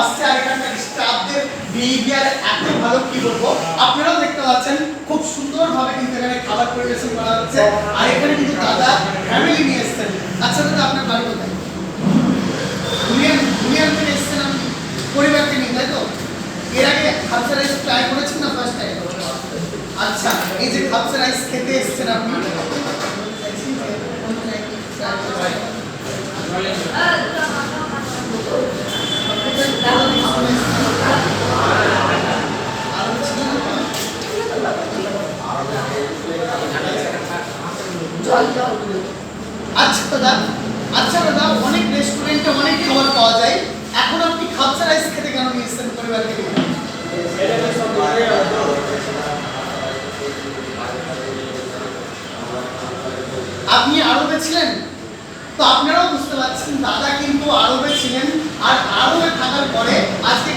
আসছে আর এখানকার স্টাফদের বিহেভিয়ার এত ভালো কি বলবো। আপনারাও দেখতে পাচ্ছেন খুব সুন্দরভাবে কিন্তু এখানে খাবার পরিবেশন করা হচ্ছে আর এখানে কিন্তু দাদা ফ্যামিলি নিয়ে এসেছেন। আচ্ছা দাদা আপনার বাড়ি কোথায়? দুনিয়ার থেকে এসেছেন আপনি পরিবারকে নিয়ে, তাই তো? এর আগে খাবসা রাইস ট্রাই করেছেন না ফার্স্ট টাইম? আচ্ছা, এই যে খাবসা রাইস খেতে এসেছেন আপনি, আচ্ছা দাদা অনেক রেস্টুরেন্টে অনেক খাবার পাওয়া যায়, এখন আপনি খাবসা রাইস খেতে কেন নিয়ে এসেছেন পরিবারকে নিয়ে? আপনি আরবে ছিলেন তো আপনারাও বুঝতে পারছেন দাদা কিন্তু আরবে ছিলেন আর আরবে থাকার পরে আজকে